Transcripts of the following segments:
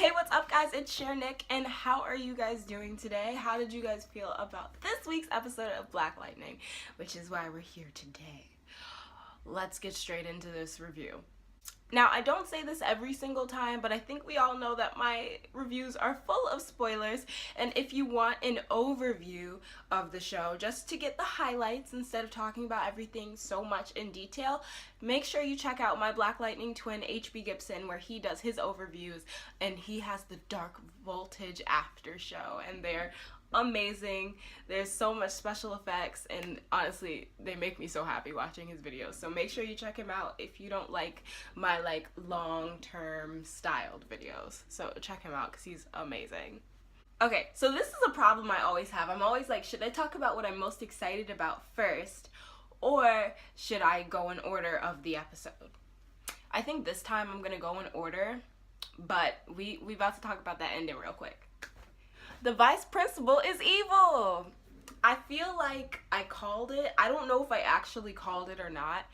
Hey, what's up guys? It's Sher and how are you guys doing today? How did you guys feel about this week's episode of Black Lightning, which is why we're here today. Let's get straight into this review. Now, I don't say this every single time, but I think we all know that my reviews are full of spoilers, and if you want an overview of the show, just to get the highlights instead of talking about everything so much in detail, make sure you check out my Black Lightning twin, HB Gibson, where he does his overviews, and he has the Dark Voltage after show, and they're amazing. There's so much special effects, and honestly they make me so happy watching his videos, so make sure you check him out if you don't like my long-term styled videos. So check him out because he's amazing. Okay, so this is a problem I always have. I'm always like, should I talk about what I'm most excited about first, or should I go in order of the episode? I think this time I'm gonna go in order, but we about to talk about that ending real quick. The vice principal is evil. I feel like I called it. I don't know if I actually called it or not,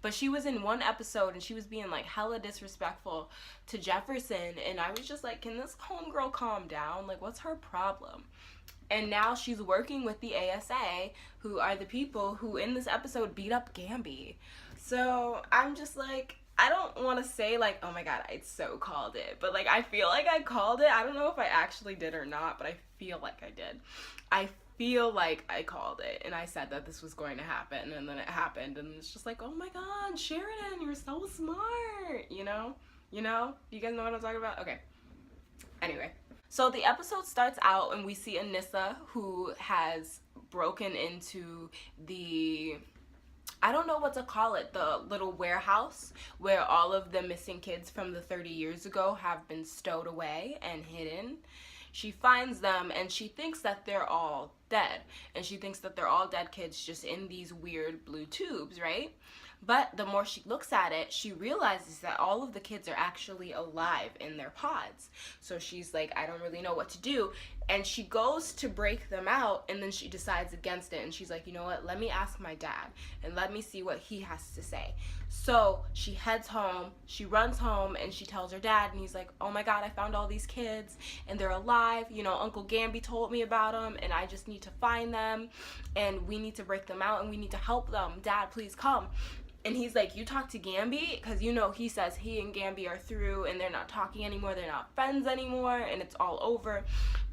but she was in one episode and she was being like hella disrespectful to Jefferson, and I was just like, can this homegirl calm down? Like, what's her problem? And now she's working with the ASA, who are the people who in this episode beat up Gambi. So I'm just like, I don't want to say like, oh my god, I so called it, but like I feel like I called it. I don't know if I actually did or not, but I feel like I did. I feel like I called it, and I said that this was going to happen, and then it happened, and it's just like, oh my god, Sheridan, you're so smart, you know? You guys know what I'm talking about? Okay. Anyway, so the episode starts out and we see Anissa, who has broken into the, I don't know what to call it, the little warehouse where all of the missing kids from the 30 years ago have been stowed away and hidden. She finds them and she thinks that they're all dead. And she thinks that they're all dead kids just in these weird blue tubes, right? But the more she looks at it, she realizes that all of the kids are actually alive in their pods. So she's like, I don't really know what to do. And she goes to break them out, and then she decides against it. And she's like, you know what, let me ask my dad, and let me see what he has to say. So she heads home, she runs home, and she tells her dad, and he's like, oh my god, I found all these kids, and they're alive. You know, Uncle Gambi told me about them, and I just need to find them, and we need to break them out, and we need to help them. Dad, please come. And he's like, you talk to Gambi? Because, you know, he says he and Gambi are through and they're not talking anymore, they're not friends anymore, and it's all over.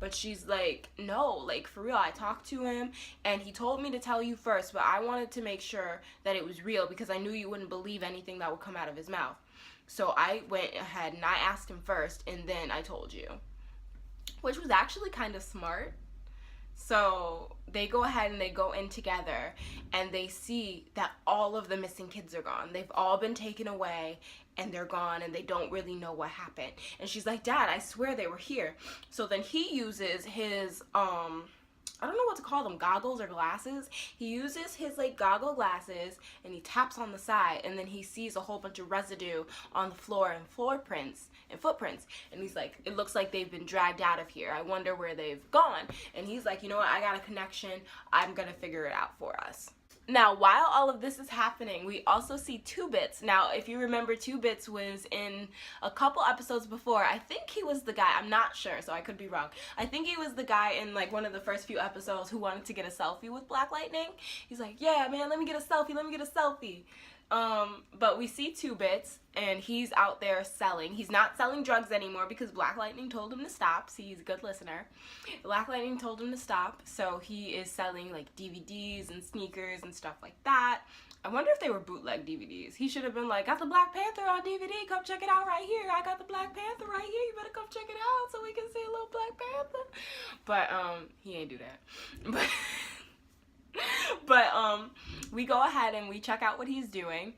But she's like, no, like, for real, I talked to him, and he told me to tell you first, but I wanted to make sure that it was real because I knew you wouldn't believe anything that would come out of his mouth. So I went ahead and I asked him first, and then I told you. Which was actually kind of smart. So they go ahead and they go in together, and they see that all of the missing kids are gone. They've all been taken away, and they're gone, and they don't really know what happened. And she's like, Dad, I swear they were here. So then he uses his, I don't know what to call them, goggles or glasses. He uses his like goggle glasses and he taps on the side, and then he sees a whole bunch of residue on the floor and footprints. And he's like, it looks like they've been dragged out of here. I wonder where they've gone. And he's like, you know what, I got a connection. I'm gonna figure it out for us. Now, while all of this is happening, we also see Two Bits. Now, if you remember, Two Bits was in a couple episodes before. I think he was the guy, I'm not sure, so I could be wrong. I think he was the guy in like one of the first few episodes who wanted to get a selfie with Black Lightning. He's like, yeah, man, let me get a selfie, let me get a selfie. But we see Two Bits, and he's out there selling. He's not selling drugs anymore because Black Lightning told him to stop. See, he's a good listener. Black Lightning told him to stop, so he is selling like DVDs and sneakers and stuff like that. I wonder if they were bootleg DVDs. He should have been like, got the Black Panther on DVD, come check it out right here. I got the Black Panther right here, you better come check it out so we can see a little Black Panther. But, he ain't do that. But we go ahead and we check out what he's doing,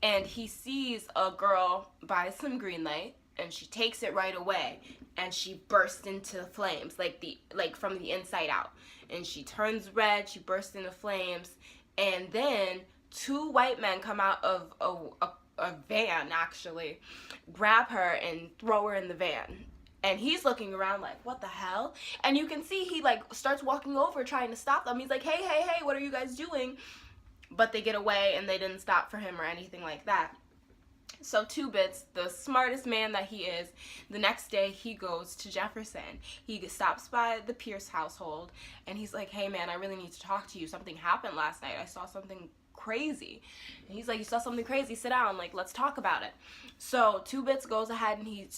and he sees a girl buy some green light, and she takes it right away, and she bursts into flames, like from the inside out, and she turns red, she bursts into flames, and then two white men come out of a van, actually, grab her and throw her in the van. And he's looking around like, what the hell? And you can see he like starts walking over trying to stop them. He's like, hey, hey, hey, what are you guys doing? But they get away, and they didn't stop for him or anything like that. So Two Bits, the smartest man that he is, the next day he goes to Jefferson. He stops by the Pierce household and he's like, hey man, I really need to talk to you. Something happened last night. I saw something crazy. And he's like, you saw something crazy? Sit down, like, let's talk about it. So Two Bits goes ahead and he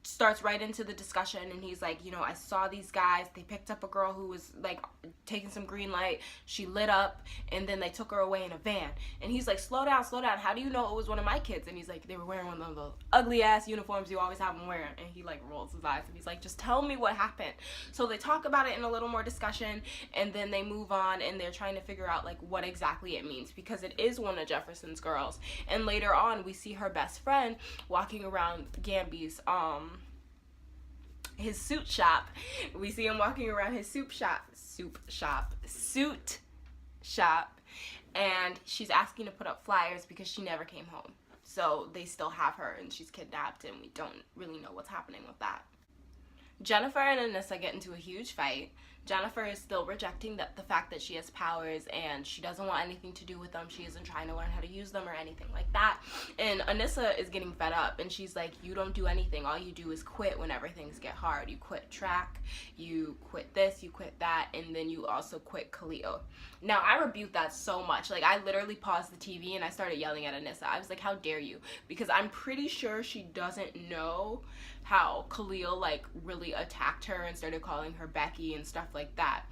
starts right into the discussion, and he's like, you know, I saw these guys, they picked up a girl who was like taking some green light, she lit up, and then they took her away in a van. And he's like, slow down, how do you know it was one of my kids? And he's like, they were wearing one of those ugly ass uniforms you always have them wearing. And he like rolls his eyes and he's like, just tell me what happened. So they talk about it in a little more discussion, and then they move on and they're trying to figure out like what exactly it means, because it is one of Jefferson's girls. And later on we see her best friend walking around Gambi's his suit shop. We see him walking around his suit shop, and she's asking to put up flyers because she never came home. So they still have her and she's kidnapped, and we don't really know what's happening with that. Jennifer and Anissa get into a huge fight. Jennifer is still rejecting the fact that she has powers, and she doesn't want anything to do with them. She isn't trying to learn how to use them or anything like that. And Anissa is getting fed up, and she's like, you don't do anything. All you do is quit whenever things get hard. You quit track, you quit this, you quit that, and then you also quit Khalil. Now, I rebuke that so much. Like, I literally paused the TV and I started yelling at Anissa. I was like, how dare you? Because I'm pretty sure she doesn't know how Khalil like really attacked her and started calling her Becky and stuff like that.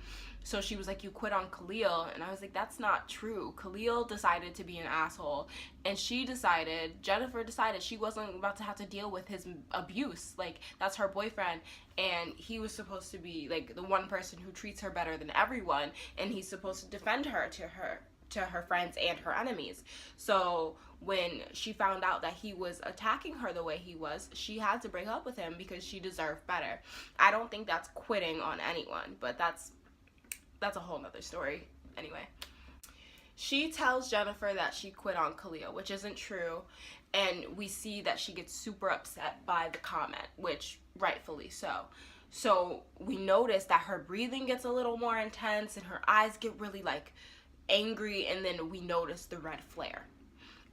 So she was like, you quit on Khalil, and I was like, that's not true. Khalil decided to be an asshole, and Jennifer decided she wasn't about to have to deal with his abuse. Like, that's her boyfriend, and he was supposed to be like the one person who treats her better than everyone, and he's supposed to defend her to her friends and her enemies. So when she found out that he was attacking her the way he was, she had to break up with him because she deserved better. I don't think that's quitting on anyone, but that's a whole nother story. Anyway, she tells Jennifer that she quit on Khalil, which isn't true, and we see that she gets super upset by the comment, which rightfully so. So we notice that her breathing gets a little more intense and her eyes get really like angry, and then we notice the red flare.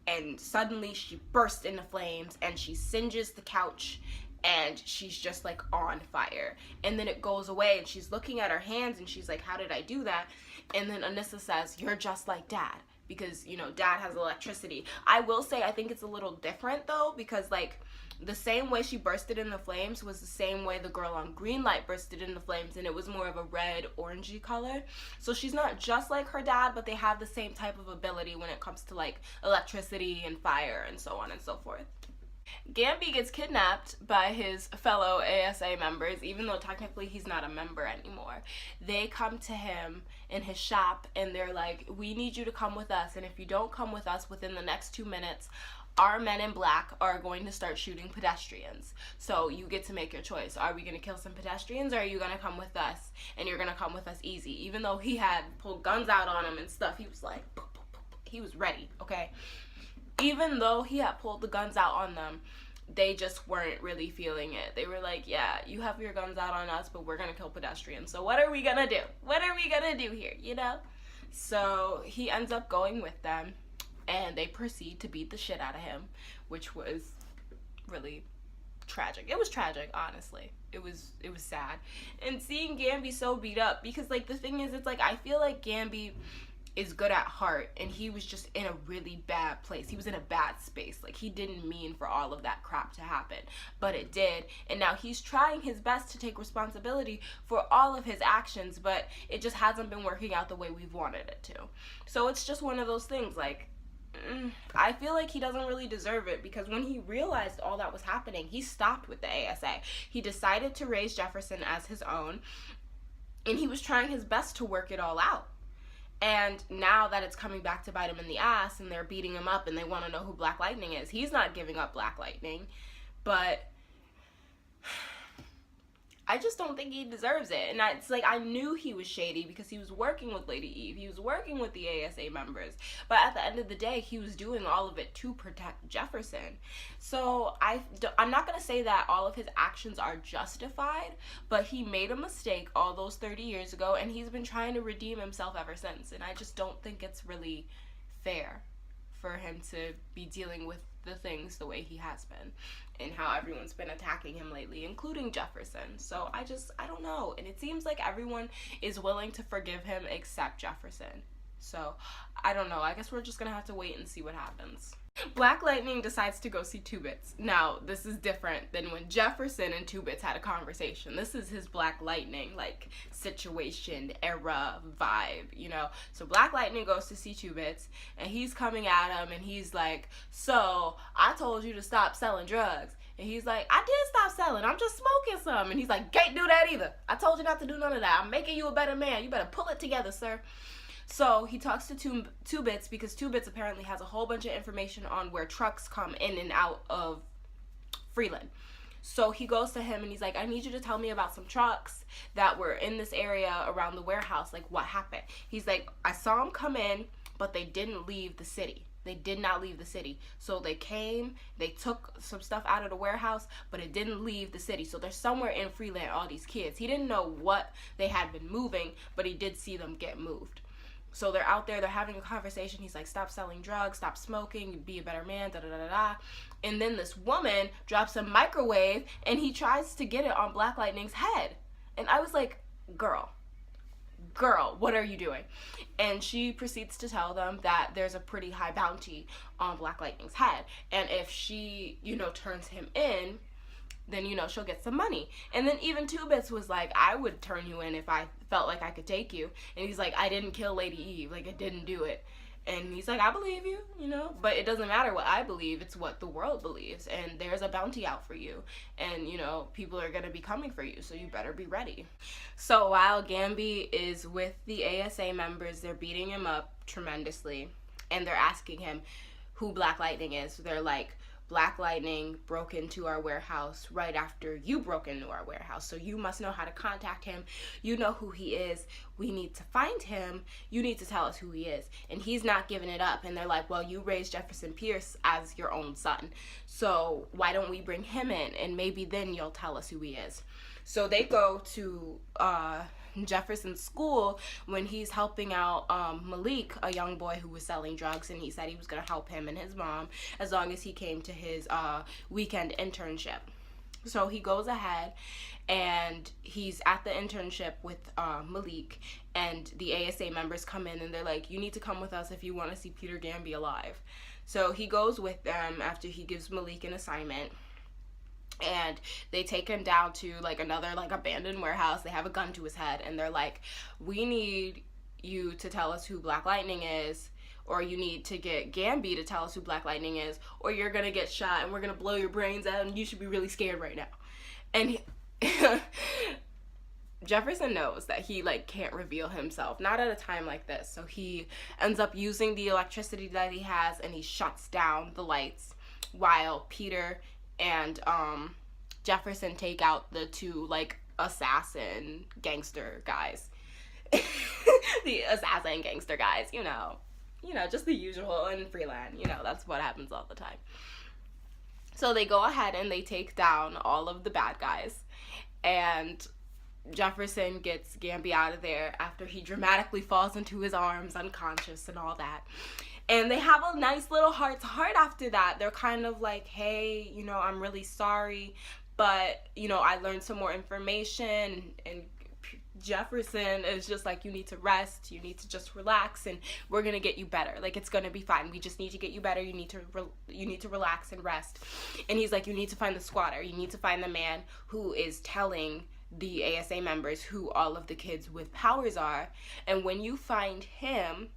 And suddenly she bursts into flames and she singes the couch, and she's just like on fire. And then it goes away and she's looking at her hands and she's like, how did I do that? And then Anissa says, you're just like Dad, because, you know, Dad has electricity. I will say I think it's a little different though, because like the same way she bursted in the flames was the same way the girl on green light bursted in the flames, and it was more of a red orangey color. So she's not just like her dad, but they have the same type of ability when it comes to like electricity and fire and so on and so forth. Gambi gets kidnapped by his fellow ASA members, even though technically he's not a member anymore. They come to him in his shop and they're like, we need you to come with us, and if you don't come with us within the next 2 minutes, our men in black are going to start shooting pedestrians. So you get to make your choice. Are we going to kill some pedestrians, or are you going to come with us? And you're going to come with us easy. Even though he had pulled guns out on him and stuff, he was like, he was ready, okay? Even though he had pulled the guns out on them, they just weren't really feeling it. They were like, yeah, you have your guns out on us, but we're going to kill pedestrians. So what are we going to do? What are we going to do here, you know? So he ends up going with them, and they proceed to beat the shit out of him, which was really tragic. It was tragic, honestly. It was sad. And seeing Gambi so beat up, because like the thing is, it's like I feel like Gambi is good at heart, and he was just in a really bad place. He was in a bad space. Like, he didn't mean for all of that crap to happen, but it did. And now he's trying his best to take responsibility for all of his actions, but it just hasn't been working out the way we've wanted it to. So it's just one of those things, like, I feel like he doesn't really deserve it, because when he realized all that was happening, he stopped with the ASA. He decided to raise Jefferson as his own, and he was trying his best to work it all out. And now that it's coming back to bite him in the ass, and they're beating him up, and they want to know who Black Lightning is, he's not giving up Black Lightning. But I just don't think he deserves it. And it's like, I knew he was shady because he was working with Lady Eve. He was working with the ASA members. But at the end of the day, he was doing all of it to protect Jefferson. So I'm not going to say that all of his actions are justified, but he made a mistake all those 30 years ago, and he's been trying to redeem himself ever since. And I just don't think it's really fair for him to be dealing with the things the way he has been and how everyone's been attacking him lately, including Jefferson. So I don't know. And it seems like everyone is willing to forgive him except Jefferson. So I don't know. I guess we're just gonna have to wait and see what happens. Black Lightning decides to go see Two Bits. Now, this is different than when Jefferson and Two Bits had a conversation. This is his Black Lightning, like, situation, era, vibe, you know? So Black Lightning goes to see Two Bits, and he's coming at him, and he's like, so, I told you to stop selling drugs. And he's like, I did stop selling. I'm just smoking some. And he's like, can't do that either. I told you not to do none of that. I'm making you a better man. You better pull it together, sir. So he talks to Two Bits because Two Bits apparently has a whole bunch of information on where trucks come in and out of Freeland. So he goes to him and he's like, I need you to tell me about some trucks that were in this area around the warehouse. Like, what happened? He's like, I saw them come in, but they didn't leave the city. They did not leave the city. So they came, they took some stuff out of the warehouse, but it didn't leave the city. So they're somewhere in Freeland, all these kids. He didn't know what they had been moving, but he did see them get moved. So they're out there, they're having a conversation. He's like, stop selling drugs, stop smoking, be a better man, da-da-da-da-da. And then this woman drops a microwave, and he tries to get it on Black Lightning's head. And I was like, girl, what are you doing? And she proceeds to tell them that there's a pretty high bounty on Black Lightning's head. And if she, turns him in, then, she'll get some money. And then even Two Bits was like, I would turn you in if I felt like I could take you. And he's like, I didn't kill Lady Eve. Like, I didn't do it. And he's like, I believe you, But it doesn't matter what I believe. It's what the world believes. And there's a bounty out for you. And, people are going to be coming for you. So you better be ready. So while Gambi is with the ASA members, they're beating him up tremendously. And they're asking him who Black Lightning is. They're like, Black Lightning broke into our warehouse right after you broke into our warehouse. So you must know how to contact him. You know who he is. We need to find him. You need to tell us who he is. And he's not giving it up. And they're like, well, you raised Jefferson Pierce as your own son. So why don't we bring him in? And maybe then you'll tell us who he is. So they go to Jefferson's school when he's helping out Malik, a young boy who was selling drugs, and he said he was going to help him and his mom as long as he came to his weekend internship. So he goes ahead and he's at the internship with Malik, and the ASA members come in and they're like, you need to come with us if you want to see Peter Gambi alive. So he goes with them after he gives Malik an assignment. And they take him down to another abandoned warehouse. They have a gun to his head and they're like, we need you to tell us who Black Lightning is, or you need to get Gambi to tell us who Black Lightning is, or you're gonna get shot and we're gonna blow your brains out and you should be really scared right now. And Jefferson knows that he can't reveal himself, not at a time like this. So he ends up using the electricity that he has and he shuts down the lights while Peter and Jefferson take out the two assassin gangster guys. The assassin gangster guys, just the usual in Freeland, that's what happens all the time. So they go ahead and they take down all of the bad guys, and Jefferson gets Gambi out of there after he dramatically falls into his arms unconscious and all that. And they have a nice little heart-to-heart after that. They're kind of like, hey, I'm really sorry, but, I learned some more information. And Jefferson is just like, you need to rest. You need to just relax, and we're going to get you better. It's going to be fine. We just need to get you better. You need to relax and rest. And he's like, you need to find the squatter. You need to find the man who is telling the ASA members who all of the kids with powers are. And when you find him,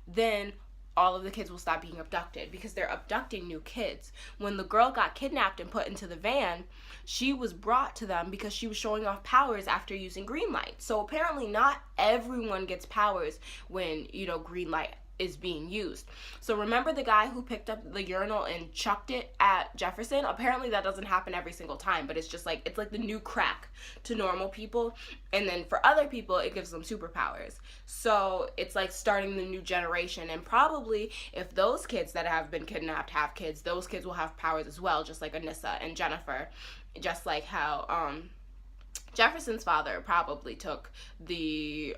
then all of the kids will stop being abducted, because they're abducting new kids. When the girl got kidnapped and put into the van, she was brought to them because she was showing off powers after using green light. So apparently not everyone gets powers when, green light is being used. So remember the guy who picked up the urinal and chucked it at Jefferson? Apparently that doesn't happen every single time, but it's just it's the new crack to normal people. And then for other people, it gives them superpowers. So it's starting the new generation. And probably if those kids that have been kidnapped have kids, those kids will have powers as well, just like Anissa and Jennifer. Just like how Jefferson's father probably took the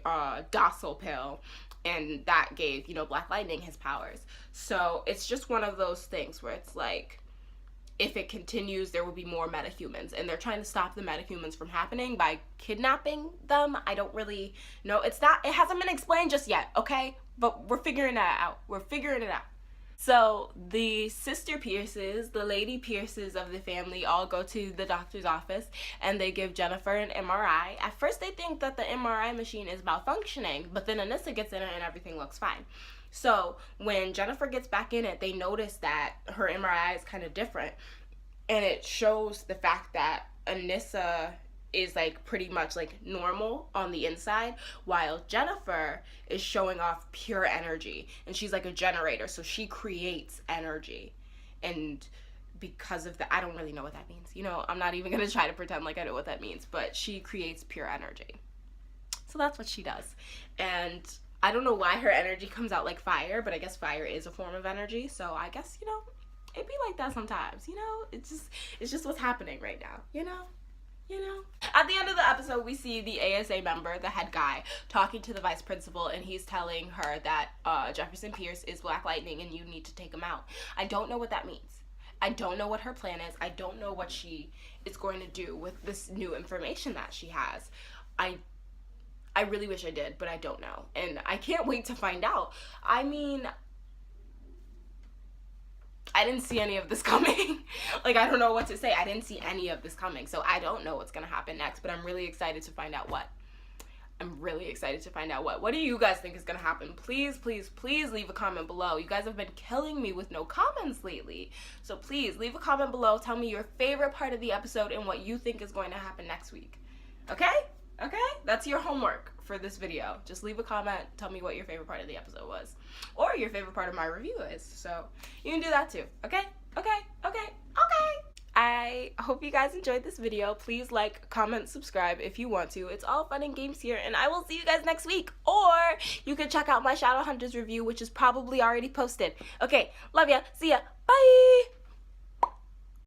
docile pill, and that gave, you know, Black Lightning his powers. So it's just one of those things where it's like, if it continues, there will be more metahumans, and they're trying to stop the metahumans from happening by kidnapping them. I don't really know. It hasn't been explained just yet, okay? But we're figuring that out. We're figuring it out. So the sister Pierces, the lady Pierces of the family, all go to the doctor's office, and they give Jennifer an MRI. At first they think that the MRI machine is malfunctioning, but then Anissa gets in it and everything looks fine. So when Jennifer gets back in it, they notice that her MRI is kind of different, and it shows the fact that Anissa is like pretty much like normal on the inside, while Jennifer is showing off pure energy, and she's like a generator, so she creates energy. And because of that, I don't really know what that means, you know, I'm not even gonna try to pretend like I know what that means, but she creates pure energy. So that's what she does. And I don't know why her energy comes out like fire, but I guess fire is a form of energy, so I guess, you know, it be like that sometimes, you know. It's just what's happening right now, you know. At the end of the episode, we see the ASA member, the head guy, talking to the vice principal, and he's telling her that Jefferson Pierce is Black Lightning and you need to take him out. I don't know what that means. I don't know what her plan is. I don't know what she is going to do with this new information that she has. I really wish I did, but I don't know. And I can't wait to find out. I mean, I didn't see any of this coming. Like, I don't know what to say. I didn't see any of this coming. So I don't know what's going to happen next, but I'm really excited to find out what. What do you guys think is going to happen? Please, please, please leave a comment below. You guys have been killing me with no comments lately. So please leave a comment below. Tell me your favorite part of the episode and what you think is going to happen next week. Okay? Okay? That's your homework for this video. Just leave a comment. Tell me what your favorite part of the episode was. Or your favorite part of my review is. So you can do that too. Okay? Okay? Okay? Okay! I hope you guys enjoyed this video. Please like, comment, subscribe if you want to. It's all fun and games here, and I will see you guys next week. Or you can check out my Shadowhunters review, which is probably already posted. Okay, love ya. See ya. Bye!